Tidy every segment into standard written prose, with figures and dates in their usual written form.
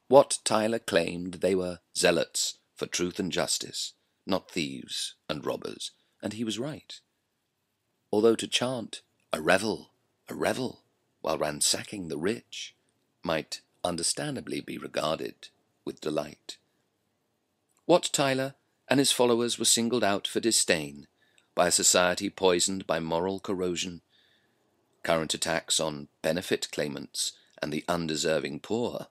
Wat Tyler claimed they were zealots for truth and justice, not thieves and robbers, and he was right. Although to chant a revel, while ransacking the rich, might understandably be regarded with delight. Wat Tyler and his followers were singled out for disdain by a society poisoned by moral corrosion. Current attacks on benefit claimants and the undeserving poor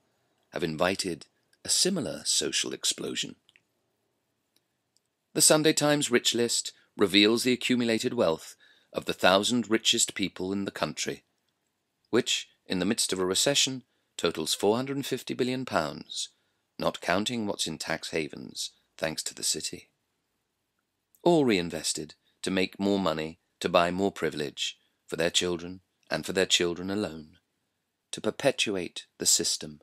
have invited a similar social explosion. The Sunday Times Rich List reveals the accumulated wealth of the 1,000 richest people in the country, which, in the midst of a recession, totals £450 billion, not counting what's in tax havens, thanks to the city. All reinvested to make more money, to buy more privilege, for their children and for their children alone, to perpetuate the system,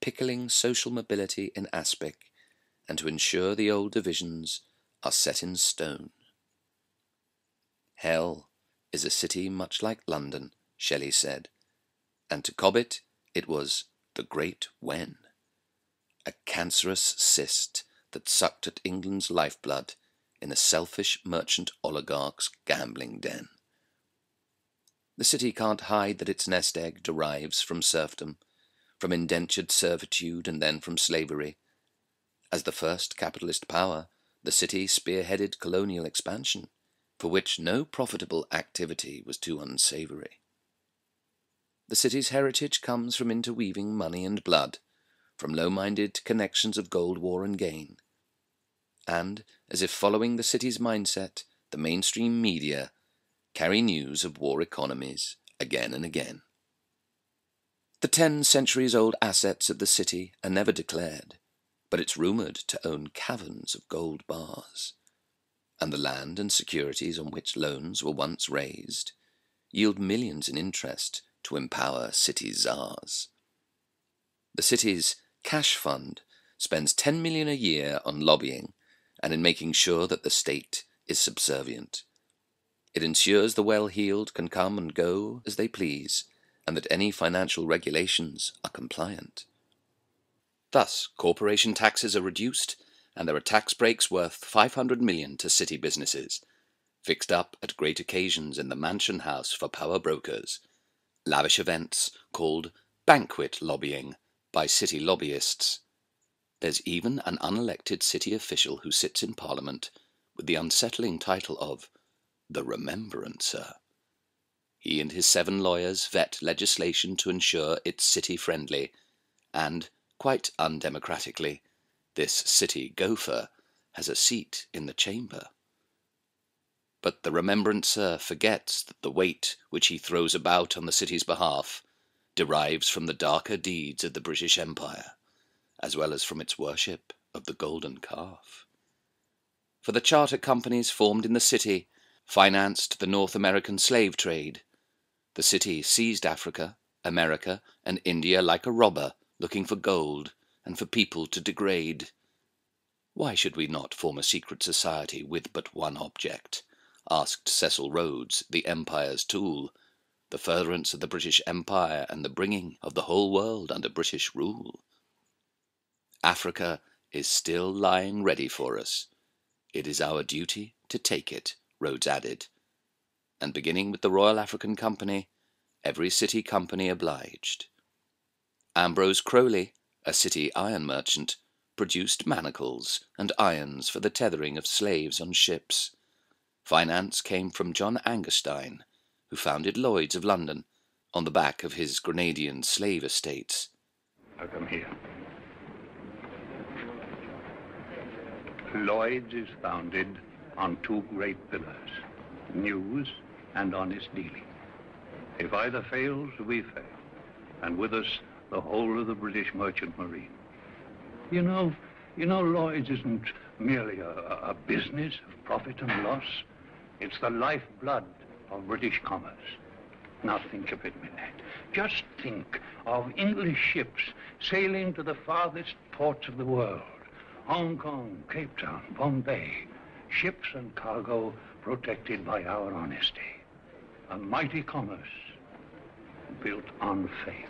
pickling social mobility in aspic, and to ensure the old divisions are set in stone. Hell is a city much like London, Shelley said, and to Cobbett it was the Great Wen, a cancerous cyst that sucked at England's lifeblood in a selfish merchant oligarch's gambling den. The city can't hide that its nest egg derives from serfdom, from indentured servitude and then from slavery. As the first capitalist power, the city spearheaded colonial expansion, for which no profitable activity was too unsavory. The city's heritage comes from interweaving money and blood, from low-minded connections of gold war and gain. And, as if following the city's mindset, the mainstream media carry news of war economies again and again. The 10 centuries-old assets of the city are never declared, but it's rumoured to own caverns of gold bars, and the land and securities on which loans were once raised yield millions in interest to empower city czars. The city's cash fund spends $10 million a year on lobbying and in making sure that the state is subservient. It ensures the well-heeled can come and go as they please, and that any financial regulations are compliant. Thus, corporation taxes are reduced, and there are tax breaks worth $500 million to city businesses, fixed up at great occasions in the Mansion House for power brokers, lavish events called banquet lobbying by city lobbyists. There's even an unelected city official who sits in Parliament with the unsettling title of the Remembrancer. He and his 7 lawyers vet legislation to ensure it's city-friendly, and, quite undemocratically, this city gopher has a seat in the chamber. But the Remembrancer forgets that the weight which he throws about on the city's behalf derives from the darker deeds of the British Empire, as well as from its worship of the golden calf. For the charter companies formed in the city financed the North American slave trade. The city seized Africa, America, and India like a robber looking for gold and for people to degrade. Why should we not form a secret society with but one object? Asked Cecil Rhodes, the Empire's tool, the furtherance of the British Empire and the bringing of the whole world under British rule. Africa is still lying ready for us. It is our duty to take it, Rhodes added, and beginning with the Royal African Company, every city company obliged. Ambrose Crowley, a city iron merchant, produced manacles and irons for the tethering of slaves on ships. Finance came from John Angerstein, who founded Lloyd's of London on the back of his Grenadian slave estates. Now come here. Lloyd's is founded on 2 great pillars, news and honest dealing. If either fails, we fail, and with us the whole of the British merchant marine. You know, Lloyd's isn't merely a business of profit and loss. It's the lifeblood of British commerce. Now think of it, Minette. Just think of English ships sailing to the farthest ports of the world. Hong Kong, Cape Town, Bombay. Ships and cargo protected by our honesty. A mighty commerce built on faith.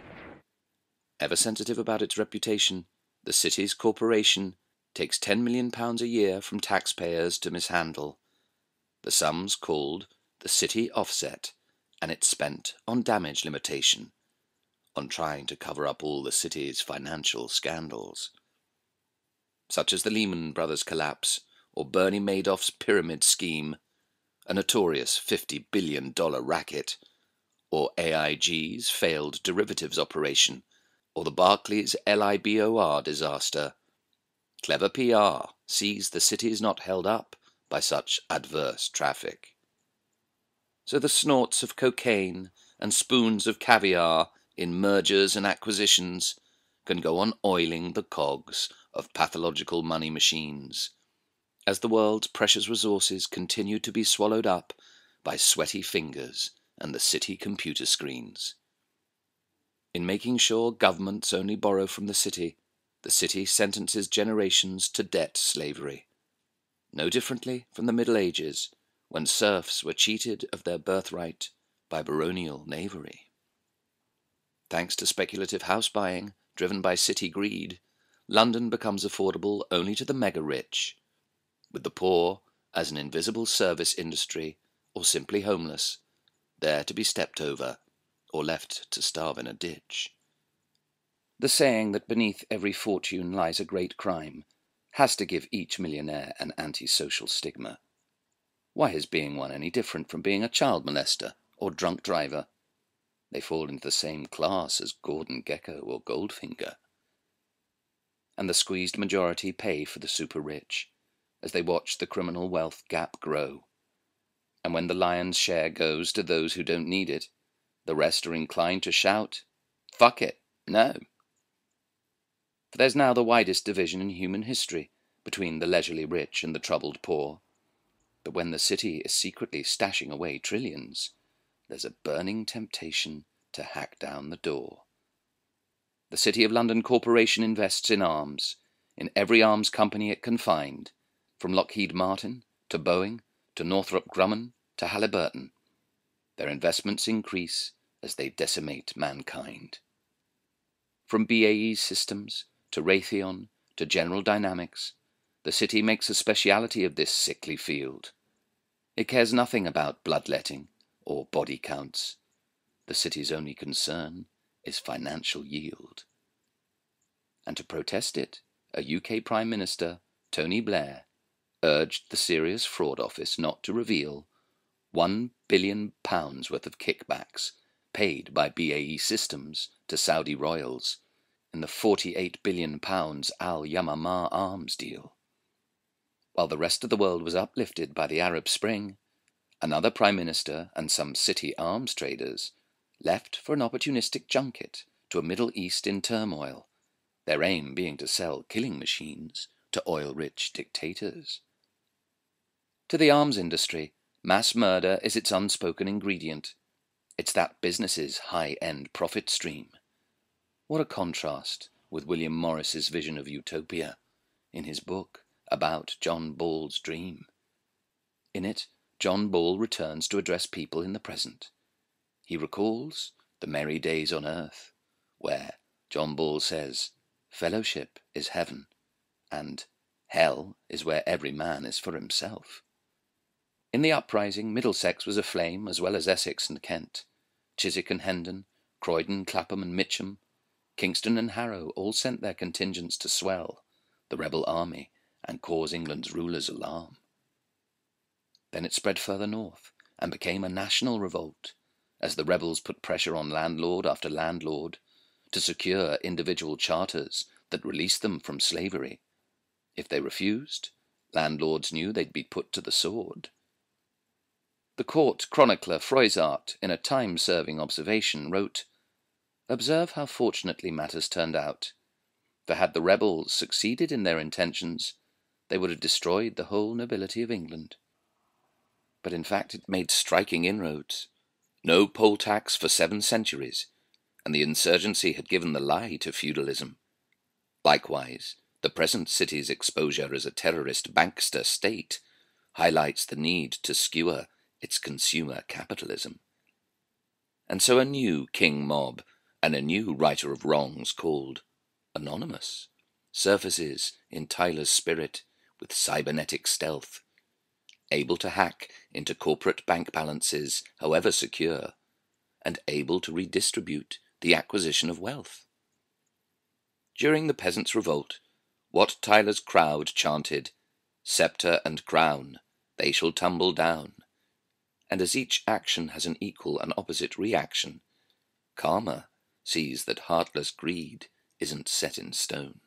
Ever sensitive about its reputation, the city's corporation takes £10 million a year from taxpayers to mishandle. The sum's called the city offset, and it's spent on damage limitation, on trying to cover up all the city's financial scandals, such as the Lehman Brothers collapse or Bernie Madoff's pyramid scheme, a notorious $50 billion racket, or AIG's failed derivatives operation, or the Barclays LIBOR disaster. Clever PR sees the city's not held up by such adverse traffic. So the snorts of cocaine and spoons of caviar in mergers and acquisitions can go on oiling the cogs of pathological money machines, as the world's precious resources continue to be swallowed up by sweaty fingers and the city computer screens. In making sure governments only borrow from the city sentences generations to debt slavery, no differently from the Middle Ages, when serfs were cheated of their birthright by baronial knavery. Thanks to speculative house buying, driven by city greed, London becomes affordable only to the mega-rich, with the poor as an invisible service industry, or simply homeless, there to be stepped over, or left to starve in a ditch. The saying that beneath every fortune lies a great crime has to give each millionaire an antisocial stigma. Why is being one any different from being a child molester or drunk driver? They fall into the same class as Gordon Gekko or Goldfinger. And the squeezed majority pay for the super rich, as they watch the criminal wealth gap grow. And when the lion's share goes to those who don't need it, the rest are inclined to shout, "Fuck it, no." For there's now the widest division in human history between the leisurely rich and the troubled poor. But when the city is secretly stashing away trillions, there's a burning temptation to hack down the door. The City of London Corporation invests in arms, in every arms company it can find, from Lockheed Martin to Boeing to Northrop Grumman to Halliburton. Their investments increase as they decimate mankind. From BAE Systems to Raytheon to General Dynamics, the city makes a speciality of this sickly field. It cares nothing about bloodletting or body counts. The city's only concern is financial yield. And to protest it, a UK Prime Minister, Tony Blair, urged the Serious Fraud Office not to reveal £1 billion worth of kickbacks paid by BAE Systems to Saudi royals in the £48 billion Al Yamamah arms deal. While the rest of the world was uplifted by the Arab Spring, another Prime Minister and some city arms traders left for an opportunistic junket to a Middle East in turmoil, their aim being to sell killing machines to oil-rich dictators. To the arms industry, mass murder is its unspoken ingredient. It's that business's high-end profit stream. What a contrast with William Morris's vision of utopia in his book about John Ball's dream. In it, John Ball returns to address people in the present. He recalls the merry days on earth, where John Ball says, "Fellowship is heaven, and hell is where every man is for himself." In the uprising, Middlesex was aflame as well as Essex and Kent. Chiswick and Hendon, Croydon, Clapham and Mitcham, Kingston and Harrow all sent their contingents to swell the rebel army and cause England's rulers alarm. Then it spread further north and became a national revolt, as the rebels put pressure on landlord after landlord to secure individual charters that released them from slavery. If they refused, landlords knew they'd be put to the sword. The court chronicler Froissart, in a time-serving observation, wrote, "Observe how fortunately matters turned out, for had the rebels succeeded in their intentions, they would have destroyed the whole nobility of England." But in fact it made striking inroads. No poll tax for 7 centuries, and the insurgency had given the lie to feudalism. Likewise, the present city's exposure as a terrorist bankster state highlights the need to skewer its consumer capitalism. And so a new king mob, and a new righter of wrongs called Anonymous surfaces in Tyler's spirit with cybernetic stealth, able to hack into corporate bank balances, however secure, and able to redistribute the acquisition of wealth. During the Peasants' Revolt, Wat Tyler's crowd chanted, "Sceptre and crown, they shall tumble down," and as each action has an equal and opposite reaction, Karma sees that heartless greed isn't set in stone.